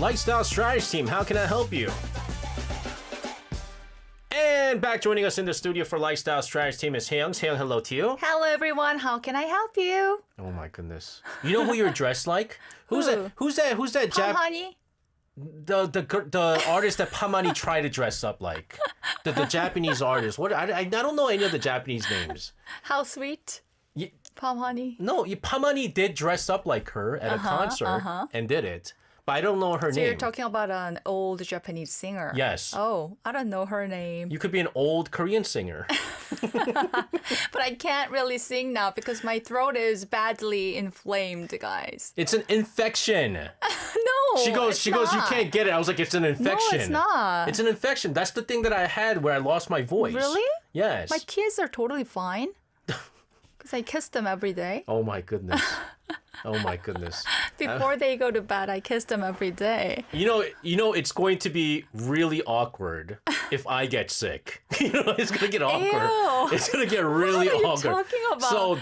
Lifestyle Strategy Team, how can I help you? And back joining us in the studio for Lifestyle Strategy Team is Hayoung. Hayoung, hello to you. Hello, everyone. How can I help you? Oh my goodness. You know who you're dressed like? Who's that? Who's that? Honey? The artist that Pamani tried to dress up like. The Japanese artist. What? I don't know any of the Japanese names. How sweet. Palm Honey. No, Pamani did dress up like her at a concert and did it. But I don't know her name. So you're talking about an old Japanese singer? Yes. Oh, I don't know her name. You could be an old Korean singer. But I can't really sing now because my throat is badly inflamed, guys. It's an infection. No, She goes, you can't get it. I was like, it's an infection. No, it's not. It's an infection. That's the thing that I had where I lost my voice. Really? Yes. My kids are totally fine. Because I kiss them every day. Oh my goodness. Oh my goodness. Before they go to bed, I kiss them every day. You know, it's going to be really awkward if I get sick. It's going to get awkward. Ew. It's going to get really What are you awkward. talking about? So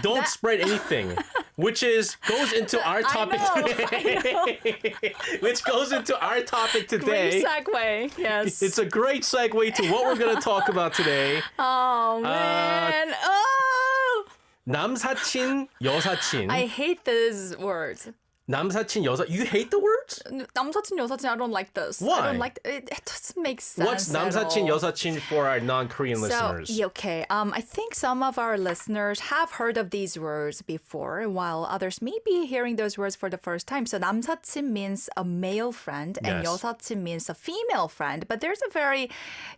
don't spread anything, which goes into our topic today. Which goes into our topic today. Great segue, yes. It's a great segue to what we're going to talk about today. Oh, man. 남사친, 여사친. I hate these words. 남사친, 여사. You hate the words? 남사친, 여사친, I don't like this. Why? I don't like it. It doesn't make sense. What's 남사친, 여사친 for our non-Korean listeners? Okay. I think some of our listeners have heard of these words before, while others may be hearing those words for the first time. So 남사친 means a male friend, and Yes. 여사친 means a female friend. But there's a very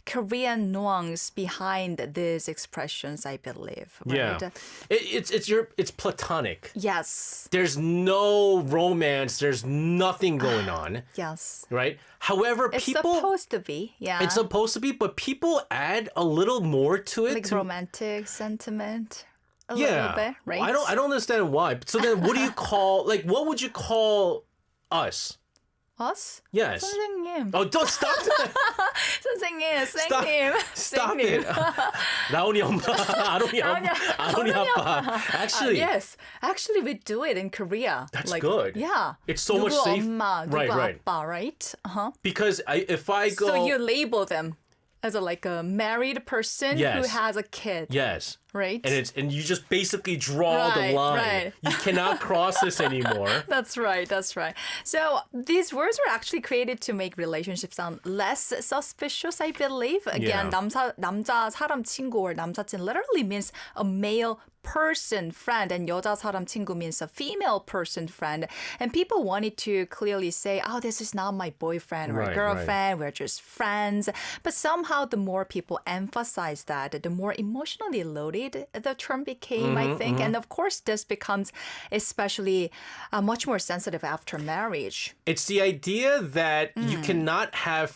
Korean nuance behind these expressions, I believe. Right? Yeah. It's platonic. Yes. There's no romance. There's nothing going on. Yes. Right? However, It's people... supposed to be. Yeah. It's supposed to be, but people add a little more to it. like romantic sentiment. A yeah. little bit, right? I don't understand why. So then what do you call... what would you call us? Us? Yes. 선생님. Oh, don't stop that. 선생님, 선생님. Stop it. 라온이 엄마, 아론이 아빠. Actually, yes. Actually, we do it in Korea. That's good. Yeah. It's so much safe. 엄마, 누구 Right. 아빠, right? Uh-huh. Because if I go... So you label them as a married person Yes. who has a kid. Yes. Right? And you just basically draw the Right, line. right. You cannot cross this anymore. That's right. So these words were actually created to make relationships sound less suspicious, I believe. Again, Yeah. 남자 사람 친구 or 남사친 literally means a male person friend, and 여자 사람 친구 means a female person friend. And people wanted to clearly say, oh, this is not my boyfriend or Right, girlfriend, we're just friends. But somehow the more people emphasize that, the more emotionally loaded the term became, I think. And of course, this becomes especially much more sensitive after marriage. It's the idea that you cannot have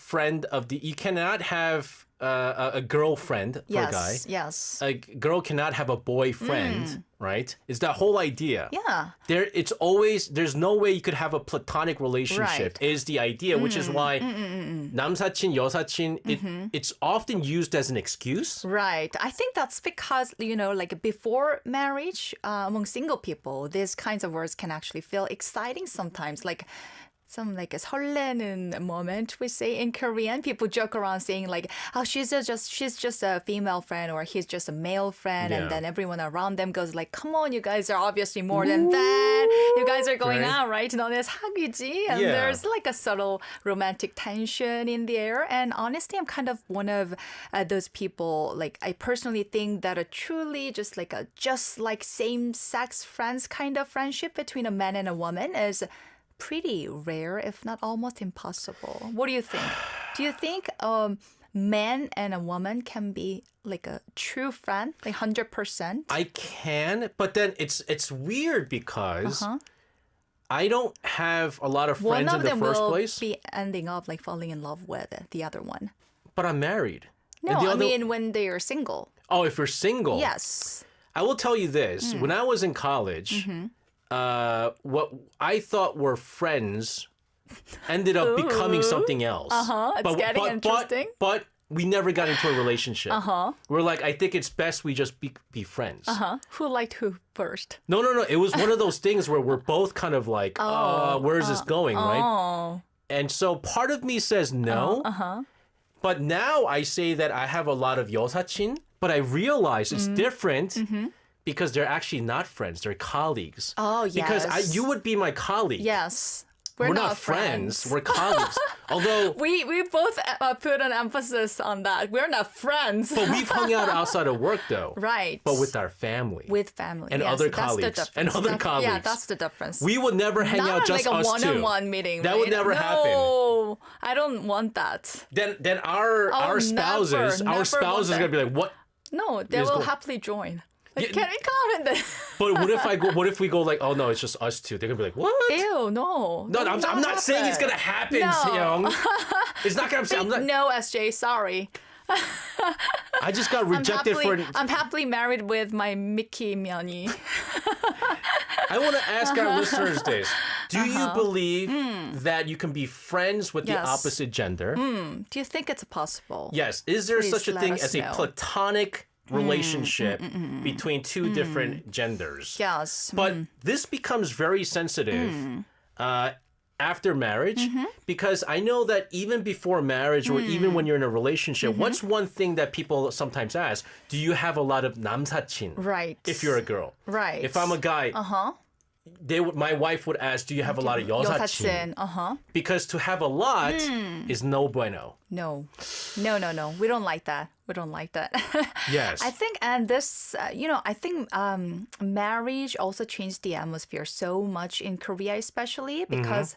you cannot have a girlfriend for a guy. Yes. A girl cannot have a boyfriend, right? It's that whole idea. Yeah. There's no way you could have a platonic relationship, Right. is the idea, which is why 남사친, 여사친, it's often used as an excuse. Right. I think that's because, before marriage, among single people, these kinds of words can actually feel exciting sometimes. Some a 설레는 moment we say in Korean. People joke around saying oh, she's just a female friend or he's just a male friend, Yeah. and then everyone around them goes come on, you guys are obviously more than that. You guys are going Right. out, right? 너네 사귀지? And Yeah. there's a subtle romantic tension in the air. And honestly, I'm kind of one of those people. I personally think that a truly just like same-sex friends kind of friendship between a man and a woman is pretty rare, if not almost impossible. What do you think? Do you think a man and a woman can be a true friend, 100%? I can, but then it's weird because I don't have a lot of friends in the first place. One of them will be ending up falling in love with the other one. But I'm married. No, And the I other- mean when they are single. Oh, if you're single. Yes. I will tell you this. When I was in college, what I thought were friends ended up becoming something else. It's getting interesting. But we never got into a relationship. We're like, I think it's best we just be friends. Who liked who first? No. It was one of those things where we're both kind of like, where is this going, right? Oh. And so part of me says no. But now I say that I have a lot of yosachin, but I realize it's different because they're actually not friends. They're colleagues. Oh, yes. Because you would be my colleague. Yes. We're not friends. We're colleagues. Although... We both put an emphasis on that. We're not friends. But we've hung out outside of work, though. Right. But with our family. With family. And yes, other that's the colleagues. difference. And other colleagues. Yeah, that's the difference. We would never hang out just like us two. a one-on-one meeting. That would never happen. No, I don't want that. Then our spouses, never our spouses are want going to be like, what? No, they will happily join. Like, Yeah. can we come in there? But what if we go like, oh no, it's just us two? They're going to be like, what? Ew, no. No, I'm not saying it's going to happen, No. Seong. It's not going to happen. No, SJ, sorry. I just got rejected I'm happily married with my Mickey Myani. I want to ask our listeners this. Do you believe that you can be friends with the Yes. opposite gender? Do you think it's possible? Yes. Is there Please such a let thing us as a know. platonic relationship between two different genders? Yes. But this becomes very sensitive after marriage because I know that even before marriage or even when you're in a relationship, what's one thing that people sometimes ask? Do you have a lot of 남사친? Right. If you're a girl. Right. If I'm a guy, my wife would ask, do you have a lot of 여사친? 여사친. Because to have a lot is no bueno. No. We don't like that. We don't like that. Yes. I think, and this, I think marriage also changed the atmosphere so much in Korea, especially because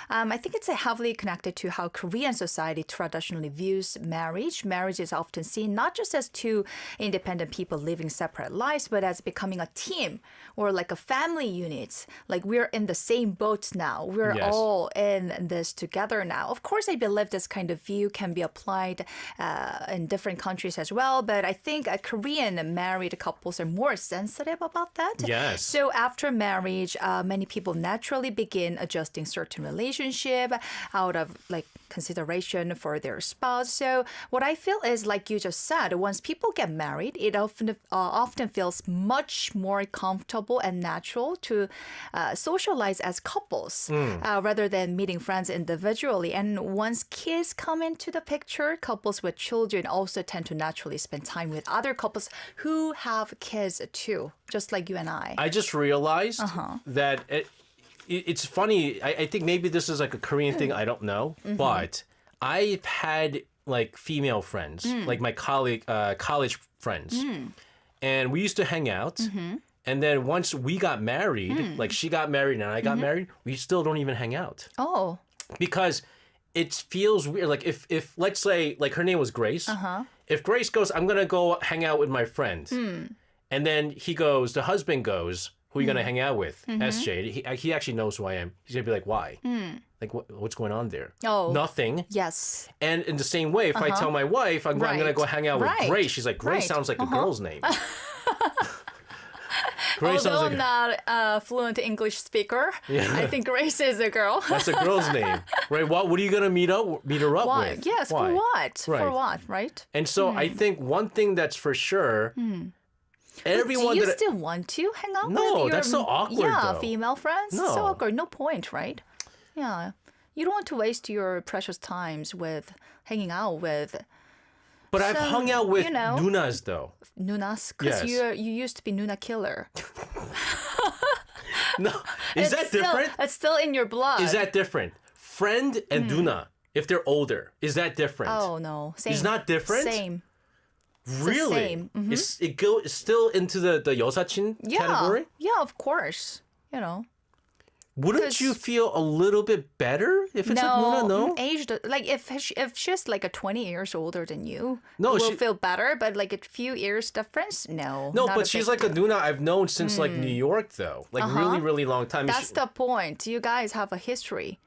I think it's heavily connected to how Korean society traditionally views marriage. Marriage is often seen not just as two independent people living separate lives, but as becoming a team or like a family unit. Like we're in the same boat now. We're Yes. all in this together now. Of course, I believe this kind of view can be applied in different countries as well. But I think Korean married couples are more sensitive about that. Yes. So after marriage, many people naturally begin adjusting certain relationship out of like consideration for their spouse. So what I feel is, like you just said, once people get married, it often feels much more comfortable and natural to socialize as couples rather than meeting friends individually. And once kids come into the picture, couples with children also tend to naturally spend time with other couples who have kids too, just like you and I. I just realized that it's funny. I think maybe this is like a Korean thing. I don't know. But I've had like female friends, like my college friends. And we used to hang out. And then once we got married, like she got married and I got married, we still don't even hang out. Oh. Because it feels weird. Like if let's say like her name was Grace. If Grace goes, I'm gonna go hang out with my friend, and then the husband goes, who are you gonna hang out with? SJ. He actually knows who I am. He's gonna be like, why? Like what's going on there? Oh. Nothing. Yes. And in the same way, if I tell my wife I'm gonna go hang out with Grace, she's like, Grace sounds like a girl's name. Grace Although sounds like not a fluent English speaker, I think Grace is a girl. that's a girl's name, right? What are you gonna meet her up Why? with? Yes, Why? for what? Right. For what, right? And so I think one thing that's for sure, everyone Do you that still want to hang out No, with your that's so awkward, yeah, though. female friends? No. So awkward. No point, right? Yeah. You don't want to waste your precious times with hanging out with but I've hung out with know. nunas though. Nunas, because Yes. you used to be Nuna killer. No, is that different? It's still in your blood. Is that different? Friend and nuna, if they're older, is that different? Oh no, same. It's not different? Same. Really? same. It's still into the yosachin category? Yeah, of course. You know. Wouldn't you feel a little bit better if it's like nuna? No. Aged like if she's like 20 years older than you, No, you will she- feel better. But like a few years difference, no. No, not but a she's big like a nuna I've known since like New York though. Like really, really long time. That's the point. You guys have a history.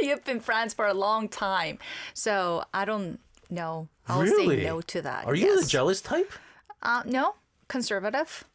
You've been friends for a long time, so I don't know. I'll Really? say no to that. Are you yes. the jealous type? No, conservative.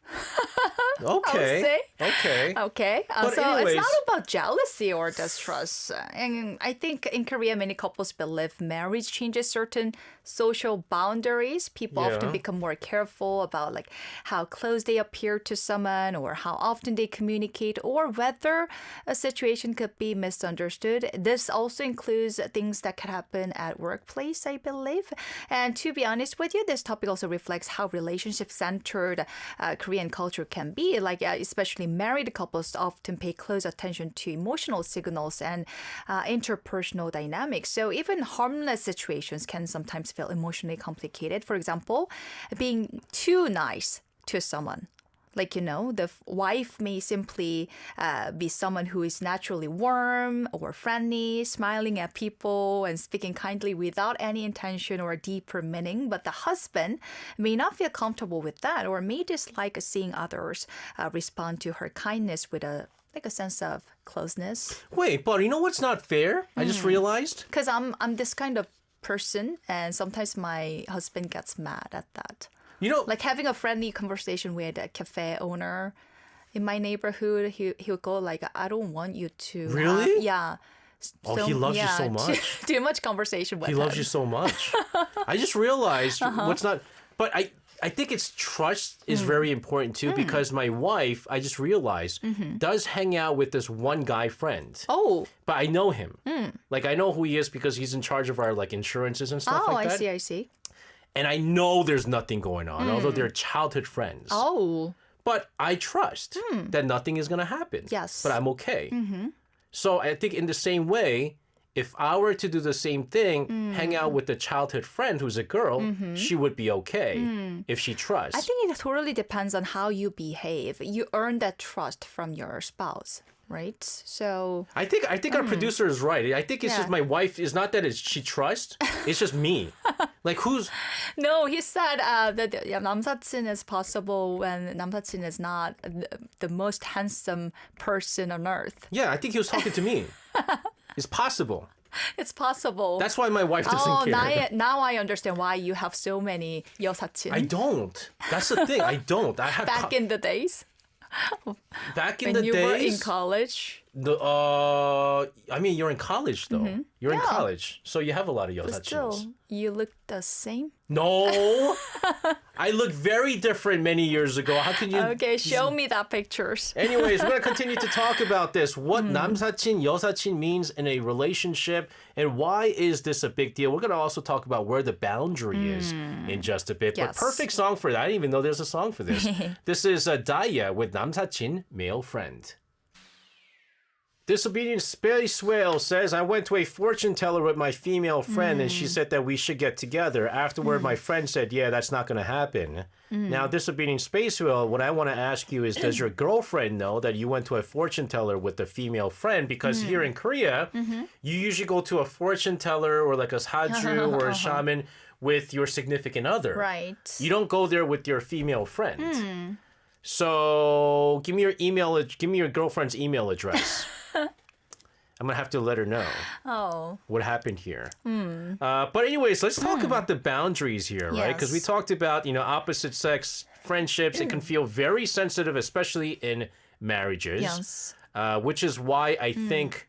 Okay. say. Okay. Okay. But So anyways- it's not about jealousy or distrust. And I think in Korea, many couples believe marriage changes certain social boundaries. People often Yeah. become more careful about like how close they appear to someone or how often they communicate or whether a situation could be misunderstood. This also includes things that could happen at workplace, I believe. And to be honest with you, this topic also reflects how relationship-centered Korean culture can be. Like especially married couples often pay close attention to emotional signals and interpersonal dynamics. So even harmless situations can sometimes feel emotionally complicated. For example, being too nice to someone. Like, the wife may simply be someone who is naturally warm or friendly, smiling at people and speaking kindly without any intention or deeper meaning. But the husband may not feel comfortable with that or may dislike seeing others respond to her kindness with a sense of closeness. Wait, but you know what's not fair? I just realized. Because I'm this kind of person, and sometimes my husband gets mad at that. You know, Like having a friendly conversation with a cafe owner in my neighborhood, he'll go like, "I don't want you to." Really? Yeah. Oh, he loves you so much. Too much conversation with he him. loves you so much. I just realized what's not. But I think it's trust is very important too because my wife, I just realized, does hang out with this one guy friend. Oh. But I know him. Like I know who he is because he's in charge of our like insurances and stuff Oh, like I that. see. I see. And I know there's nothing going on, although they're childhood friends. Oh. But I trust that nothing is going to happen. Yes. But I'm okay. So I think in the same way, if I were to do the same thing, hang out with a childhood friend who's a girl, she would be okay if she trusts. I think it totally depends on how you behave. You earn that trust from your spouse, right? So I think our producer is right. I think it's Yeah. just my wife is not that she trusts. It's just me. Like who's no, he said that 남사친 is possible when 남사친 is not the most handsome person on earth. yeah, I think he was talking to me. It's possible. It's possible. That's why my wife doesn't care. now I understand why you have so many 여사친. I don't. That's the thing. I don't. I have Back in the days back in when the you were in days. college. I mean, you're in college though. You're in Yeah. college, so you have a lot of But yosachins. still, you look the same. No, I looked very different many years ago. How can you? Okay, show me that pictures. Anyways, we're gonna continue to talk about this. What 남사친, 여사친 means in a relationship, and why is this a big deal? We're gonna also talk about where the boundary is in just a bit. But Yes. perfect song for that. I didn't even know there's a song for this. This is Daya with 남사친, male friend. Disobedient Space Whale says, I went to a fortune teller with my female friend and she said that we should get together. Afterward, my friend said, yeah, that's not going to happen. Now, Disobedient Space Whale, what I want to ask you is, does your girlfriend know that you went to a fortune teller with a female friend? Because here in Korea, you usually go to a fortune teller or like a saju or a shaman with your significant other. Right. You don't go there with your female friend. So give me your girlfriend's email address. I'm gonna have to let her know what happened here. But anyways, let's talk about the boundaries here, right? Because we Yes. talked about opposite sex friendships. It can feel very sensitive, especially in marriages. Yes. Which is why I think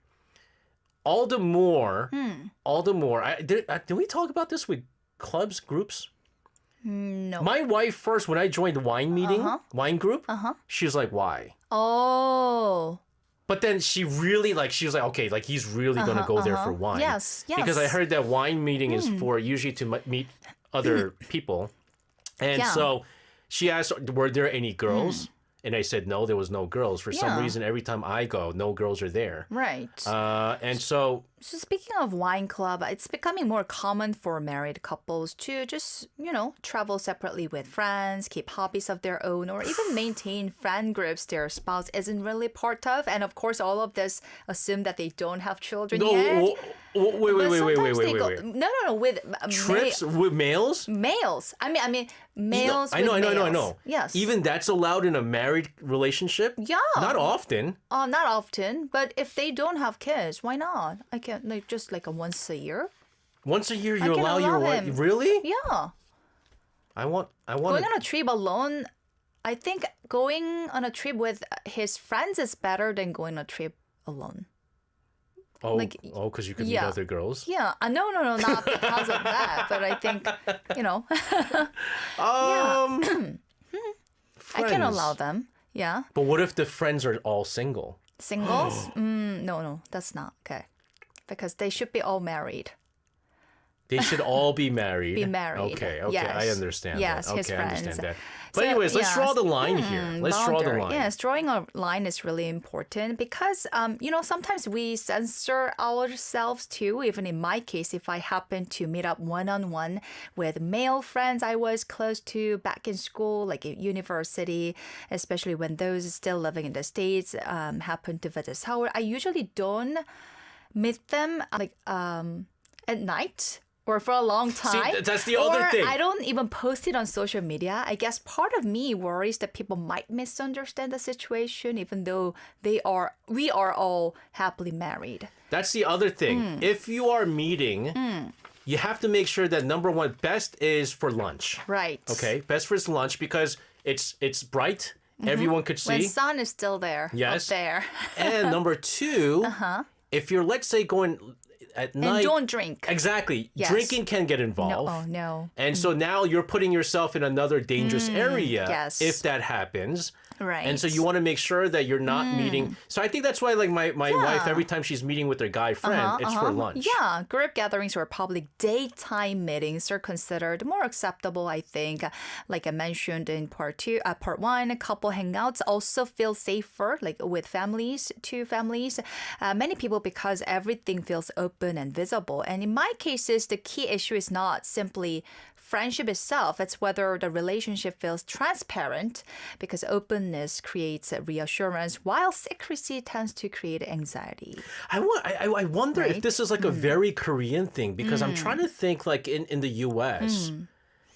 all the more. Did we talk about this with clubs, groups? No. My wife first, when I joined the wine meeting, wine group, she was like, why? Oh. But then she really she was like, okay, like he's really going to go there for wine. Yes, Because I yes. heard that wine meeting is for usually to meet other people. And Yeah. so she asked, were there any girls? And I said, no, there was no girls. For some Yeah. reason, every time I go, no girls are there. Right. And so So speaking of wine club, it's becoming more common for married couples to just, travel separately with friends, keep hobbies of their own, or even maintain friend groups their spouse isn't really part of. And of course, all of this assume that they don't have children no, yet. wait, But sometimes they go- wait. No, with Trips with males? males. I mean, males. I know. with males. Yes. Even that's allowed in a married relationship? Yeah. Not often. Not often, but if they don't have kids, why not? I can just like a once a year. Once a year, I you can allow your allow wife. him. Really? Yeah. I want. Going on a trip alone I think going on a trip with his friends is better than going on a trip alone. Oh, Like, because you could meet yeah. other girls. Yeah, no, not because of that, but I think, you know, I can Friends. allow them. Yeah. But what if the friends are all single? Singles? No, that's not okay. Because they should be all married. They should all be married. Be married. Okay, Yes. I understand Yes, that. his Okay, I understand friends. that. But So, anyways, let's draw yes. the line here. Let's draw the Boundary. line. Yes, drawing a line is really important because, sometimes we censor ourselves too. Even in my case, if I happen to meet up one-on-one with male friends I was close to back in school, like at university, especially when those still living in the States happen to visit Seoul, I usually don't meet them at night. Or for a long time. See, that's the other thing. I don't even post it on social media. I guess part of me worries that people might misunderstand the situation, even though we are all happily married. That's the other thing. If you are meeting, you have to make sure that number one, best is for lunch. Right. Okay, best for lunch because it's bright. Everyone could see. When sun is still there. Yes. Up there. And number two, if you're, let's say, going at night. And don't drink. Exactly. Yes. Drinking can get involved. No, oh, no. And so now you're putting yourself in another dangerous area yes. if that happens. Right. And so you want to make sure that you're not meeting. So I think that's why, like, my wife, every time she's meeting with her guy friend, it's for lunch. Yeah, group gatherings or public daytime meetings are considered more acceptable, I think. Like I mentioned in part one, couple hangouts also feel safer, like with two families. Many people, because everything feels open and visible. And in my cases, the key issue is not simply friendship itself, it's whether the relationship feels transparent, because openness creates reassurance while secrecy tends to create anxiety. I wonder if this is like a very Korean thing, because I'm trying to think like in the US,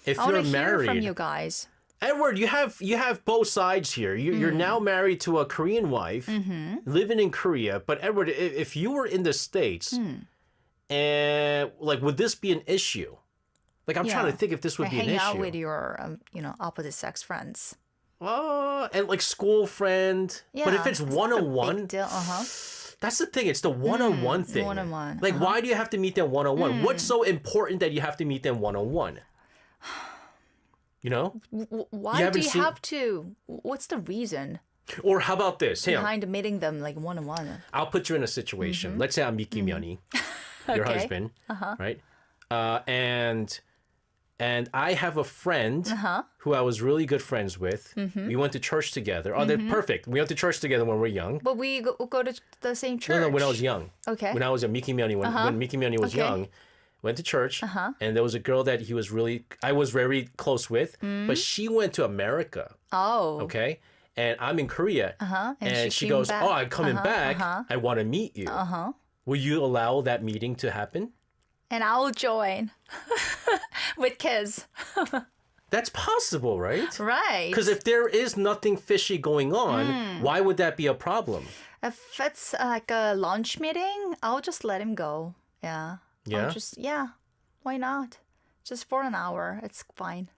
if I you're want to hear married. from you guys. Edward, you have both sides here. You're now married to a Korean wife, living in Korea. But Edward, if you were in the States, and like, would this be an issue? Like, I'm trying to think if this would be an issue. Hang out with your, opposite sex friends. And like school friend. Yeah, but if it's one-on-one, that's the thing. It's the one-on-one thing. One-on-one. Like, why do you have to meet them one-on-one? What's so important that you have to meet them one-on-one? You know? Why do you have to? What's the reason Or how about this? Hey, behind meeting them like one-on-one? I'll put you in a situation. Let's say I'm Miki Myoni, your Okay. husband, right? And I have a friend who I was really good friends with. We went to church together. Oh, they're perfect. We went to church together when we were young. But we go to the same church. No, when I was young. Okay. When I was a Miki Myoni, when Miki Myoni was Okay. young, went to church, and there was a girl that I was very close with, but she went to America. Oh. Okay. And I'm in Korea. And she came goes, back. "Oh, I'm coming back. I want to meet you. Will you allow that meeting to happen?" And I'll join with kids. That's possible, right? Right. Because if there is nothing fishy going on, why would that be a problem? If it's like a lunch meeting, I'll just let him go. Yeah. Yeah? Why not? Just for an hour. It's fine.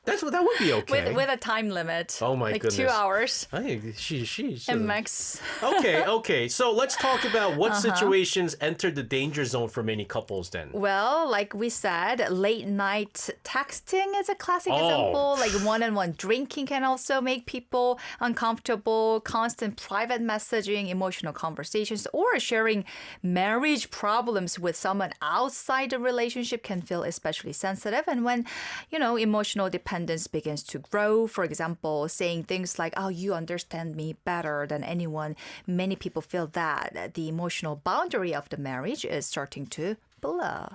That would be okay. With a time limit. Oh my like goodness. 2 hours. Hey, she's And max. Okay. So let's talk about what situations enter the danger zone for many couples then. Well, like we said, late night texting is a classic example. Like one-on-one drinking can also make people uncomfortable. Constant private messaging, emotional conversations, or sharing marriage problems with someone outside the relationship can feel especially sensitive. And when, emotional dependence begins to grow, for example, saying things like, "Oh, you understand me better than anyone," many people feel that the emotional boundary of the marriage is starting to blur.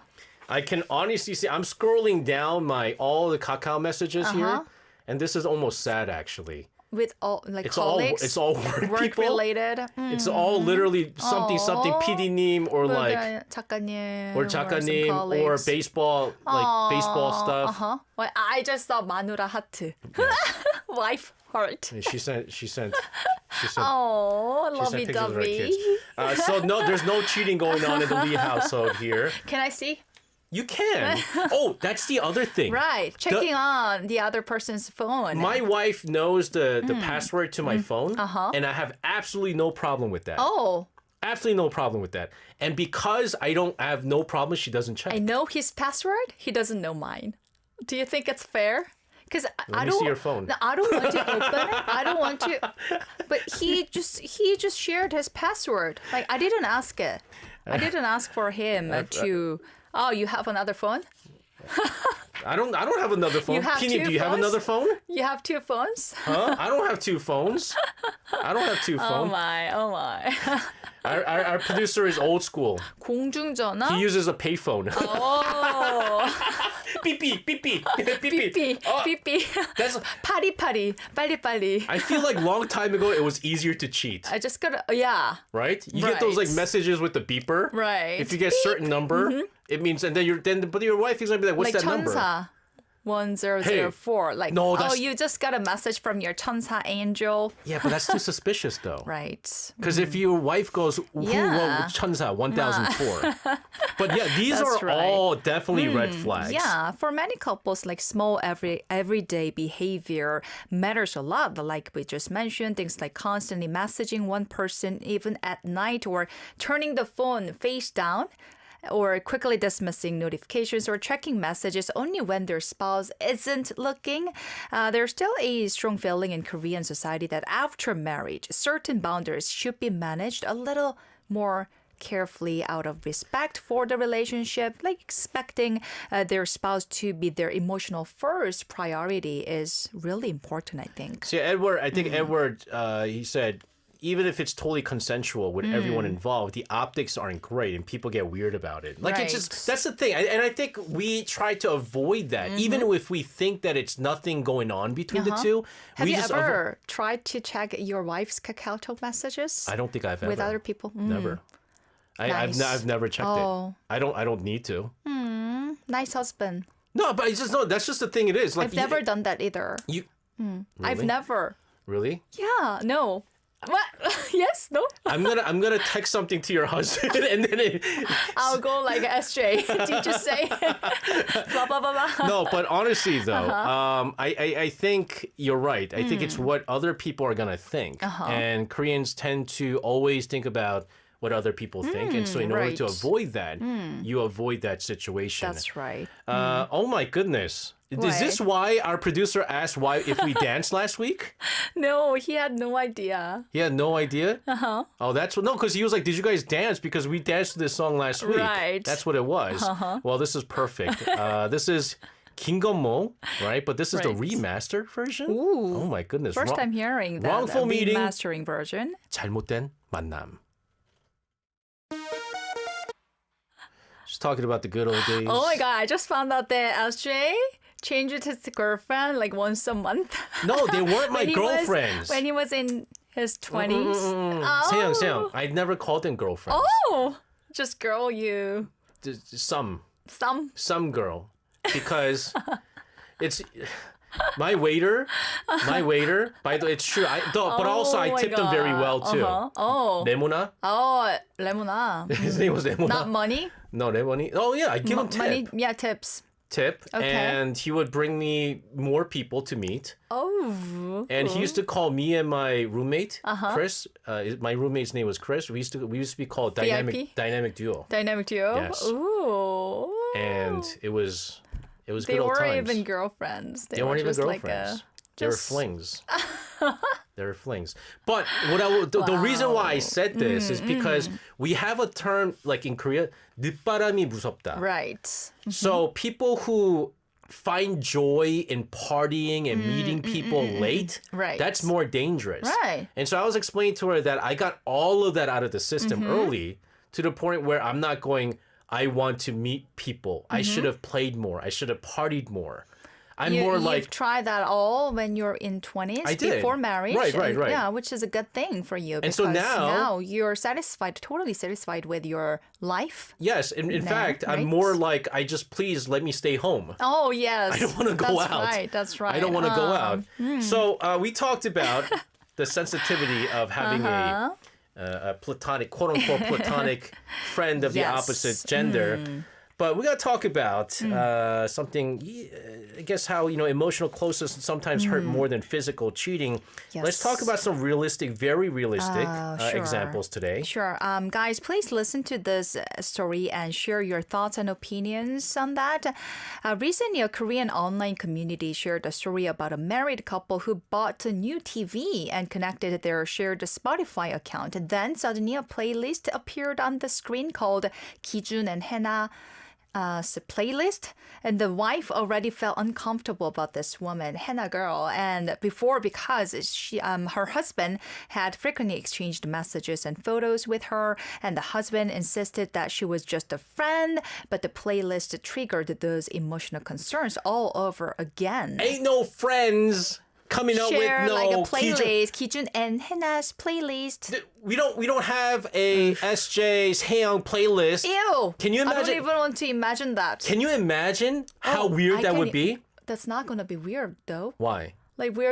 I can honestly see, I'm scrolling down all the Kakao messages here, and this is almost sad actually. With all colleagues, it's all work people. related. It's all literally something PD님 or like 작가님 or 작가님 or baseball baseball stuff. Well, I just saw 마누라 하트. Wife heart. And she sent Oh, she sent lovey pictures of her dovey. kids. So no, there's no cheating going on in the Lee household here. Can I see? You can. Oh, that's the other thing. Right. Checking on the other person's phone. My wife knows the password to my phone, and I have absolutely no problem with that. Oh, Absolutely no problem with that. And because I don't have no problem, she doesn't check. I know his password. He doesn't know mine. Do you think it's fair? Because I Let me don't see your phone. No, I don't want to open it. I don't want to. But he just shared his password. Like I didn't ask it. I didn't ask for him to. Oh, you have another phone? I don't have another phone. You have Kenny, two do you have phones? another phone? You have two phones? Huh? I don't have two phones. I don't have two Oh phones. my, oh my. Our producer is old school. 공중전화? He uses a payphone. Oh. 삐삐 삐삐 삐삐. 삐삐, Oh, 삐삐. that's. 파리파리, 빨리빨리. I feel like long time ago it was easier to cheat, I just gotta, yeah. right? You get those like Right. messages with the beeper. Right. If you get a certain number, it means, and then but your wife is gonna be like, what's Like that number? 천사 1004. Like, no, oh, that's- you just got a message from your 천사 angel. Yeah, but that's too suspicious though. Right. Because if your wife goes, who Yeah. wrote 천사 1004? But yeah, these That's are right. all definitely red flags. Yeah, for many couples, like small everyday behavior matters a lot. Like we just mentioned, things like constantly messaging one person even at night or turning the phone face down or quickly dismissing notifications or checking messages only when their spouse isn't looking. There's still a strong feeling in Korean society that after marriage, certain boundaries should be managed a little more carefully out of respect for the relationship, like expecting their spouse to be their emotional first priority is really important, I think. See, Edward, I think Edward, he said, even if it's totally consensual with everyone involved, the optics aren't great and people get weird about it. Like, it's just, that's the thing. And I think we try to avoid that. Even if we think that it's nothing going on between the two. Have we you just ever tried to check your wife's Kakao messages I don't think I've ever. with other people? Never. Nice. I've never checked Oh. it. I don't need to. Nice husband. No, but it's just no. That's just the thing. It is like I've never done that either. You. I've Really? never. Really? Yeah, no. What? Yes, no? I'm gonna text something to your husband and then I'll go like SJ. Did you say? Blah, blah, blah, blah. no. But honestly though, I think you're right. I think it's what other people are gonna think, and Koreans tend to always think about what other people think, and so in order to right. avoid that, you avoid that situation. That's right. Oh my goodness. Is this why our producer asked why if we danced last week? No, he had no idea. He had no idea. Oh, that's what. No, because he was like, "Did you guys dance?" Because we danced to this song last week. Right. That's what it was. Well, this is perfect. This is Kingomo, right? But this is the Right. remastered version. Ooh. Oh my goodness. First time hearing that wrongful meeting. remastering version. 잘못된 만남. Just talking about the good old days. Oh my god, I just found out that SJ changed his girlfriend like once a month. No, they weren't my When he was- girlfriends. when he was in his 20s. 세영, 세영. I never called them girlfriends. Oh, just girl you. Some Some. girl, because it's my waiter. By the way, it's true. But also I Oh my tipped him very God. well too. Oh. 레모나. Oh, 레모나. His name was Lemonade. Not money. No, Lemonade. Oh yeah, I give him tip. Money. Yeah, tips. Tip. Okay. And he would bring me more people to meet. Oh. And he used to call me and my roommate, Chris. My roommate's name was Chris. We used to be called VIP? dynamic duo. Dynamic duo. Yes. Ooh. And it was they good old weren't times. even girlfriends. They weren't even just like girlfriends. a, They were just- flings. They were flings. But the reason why I said this is because we have a term like in Korea, 늦바람이 무섭다. Right. So people who find joy in partying and meeting people late, Right. that's more dangerous. Right. And so I was explaining to her that I got all of that out of the system early to the point where I'm not going, I want to meet people. I should have played more. I should have partied more. I'm more You've like, tried that all when you're in 20s I did. before marriage. Right. Yeah, which is a good thing for you. And so because now- you're totally satisfied with your life. yes, in fact, I'm right? more like, please let me stay home. Oh, yes. I don't want to go That's out. Right, that's right. I don't want to go out. So we talked about the sensitivity of having a platonic, quote unquote, platonic friend of the Yes. opposite gender. But we got to talk about something, I guess how, emotional closeness sometimes hurt more than physical cheating. Yes. Let's talk about some very realistic Sure. examples today. Sure. Guys, please listen to this story and share your thoughts and opinions on that. Recently, a Korean online community shared a story about a married couple who bought a new TV and connected their shared Spotify account. Then suddenly a playlist appeared on the screen called Kijun and Hena. Playlist, and the wife already felt uncomfortable about this woman, Hannah girl, and because her husband had frequently exchanged messages and photos with her, and the husband insisted that she was just a friend, but the playlist triggered those emotional concerns all over again. Ain't no friends coming up with no like a playlist, Kijun and Hannah's playlist. We don't have a SJ's Haeyoung playlist. Ew! Can you imagine? I don't even want to imagine that. Can you imagine how weird that would be? That's not gonna be weird though. Why? Like we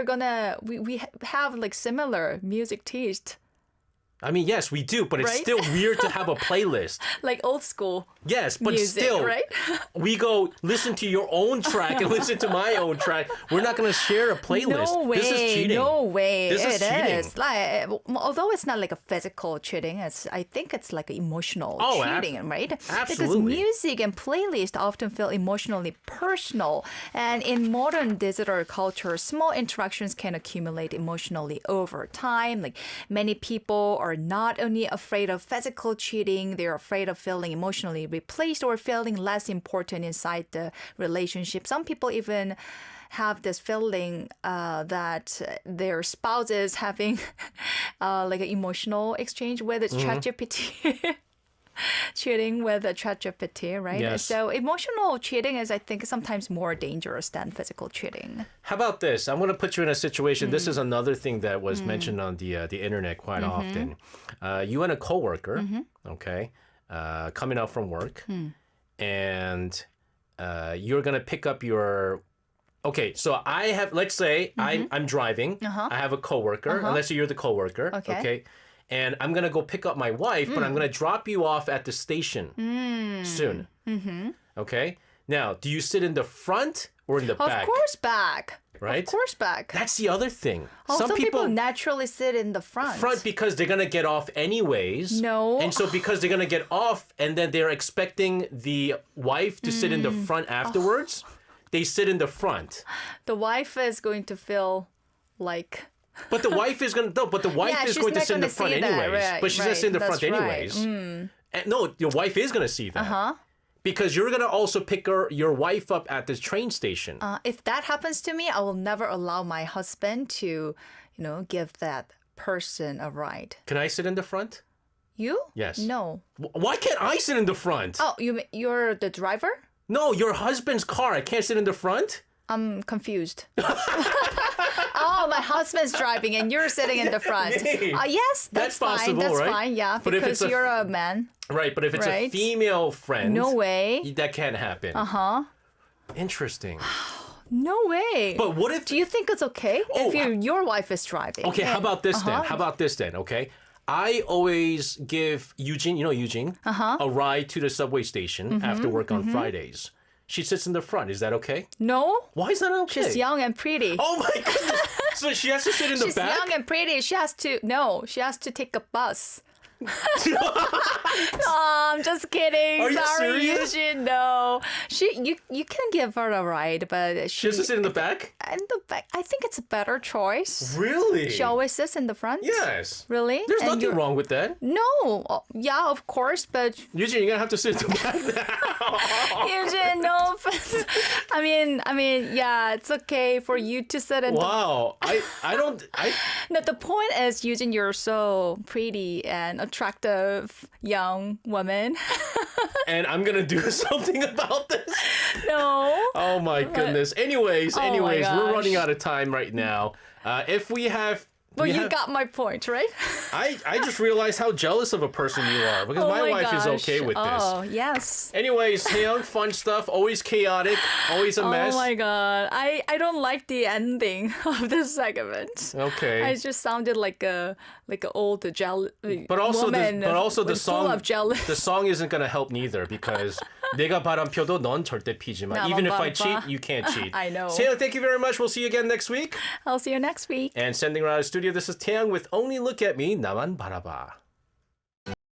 have like similar music taste. I mean, yes, we do, but it's Right? still weird to have a playlist. Like old school. Yes, but music, still, right? we go listen to your own track and listen to my own track. We're not going to share a playlist. No way. This is cheating. No way. This is cheating. is. Like, although it's not like a physical cheating, I think it's like emotional cheating, right? Absolutely. Because music and playlist often feel emotionally personal. And in modern digital culture, small interactions can accumulate emotionally over time. Like many people are not only afraid of physical cheating, they're afraid of feeling emotionally replaced or feeling less important inside the relationship. Some people even have this feeling that their spouse is having like an emotional exchange with ChatGPT. Cheating with a ChatGPT, right? Yes. So emotional cheating is, I think, sometimes more dangerous than physical cheating. How about this? I'm going to put you in a situation. This is another thing that was mentioned on the internet quite often. You and a coworker, okay, coming out from work, and you're going to pick up your. Okay, so I have. Let's say I'm driving. I have a coworker. And let's say you're the coworker. Okay. And I'm going to go pick up my wife, but I'm going to drop you off at the station soon. Okay? Now, do you sit in the front or in the back? Of course back. Right? Of course back. That's the other thing. Some people naturally sit in the front. Front because they're going to get off anyways. No. And so because they're going to get off and then they're expecting the wife to sit in the front afterwards, they sit in the front. The wife is going to feel like... But the wife is going to sit in the front anyways. Right, but she's going to sit in the front anyways. And no, your wife is going to see that. Because you're going to also pick your wife up at the train station. If that happens to me, I will never allow my husband to, give that person a ride. Can I sit in the front? You? Yes. No. Why can't I sit in the front? Oh, you're the driver? No, your husband's car. I can't sit in the front? I'm confused. Oh, my husband's driving and you're sitting in the front. Yes, that's fine. Possible, that's right? fine. Yeah, But because you're a man. Right, but if it's a Right? female friend, No way. that can't happen. Interesting. No way. But what if? Do you think it's okay if your wife is driving? Okay, how about this then? How about this then? Okay, I always give Eugene, a ride to the subway station after work on Fridays. She sits in the front. Is that okay? No. Why is that okay? She's young and pretty. Oh my goodness! So she has to sit in the back? She's young and pretty. She has to take a bus. Oh, I'm just kidding. Are you Sorry, serious? Eugene. No, you can give her a ride, but She has to sit in the back? in the back. I think it's a better choice. Really? She always sits in the front. Yes. Really? There's And nothing you're- wrong with that. No. Yeah, of course, but Eugene, you're gonna have to sit in the back now. Eugene, no offense. I mean, yeah, it's okay for you to sit in. Wow. No, the point is, Eugene, you're so pretty and attractive young woman. And I'm gonna do something about this. No. Oh my goodness. Anyways, my we're gosh. running out of time right now. If we have. Well, you got my point, right? I just realized how jealous of a person you are because Oh my wife is gosh. okay with this. Oh, yes. Anyways, Haeyoung, fun stuff. Always chaotic. Always a mess. Oh my god. I don't like the ending of this segment. Okay. I just sounded like a old But also woman the full song of jealous. the song isn't gonna help neither because 내가 바람 펴도 넌 절대 피지 마. 나만 Even if I 바람 cheat, 봐. you can't cheat. I know. Taeyang, thank you very much. We'll see you again next week. I'll see you next week. And sending around the studio, this is Taeyang with Only Look at Me, 나만 바라봐.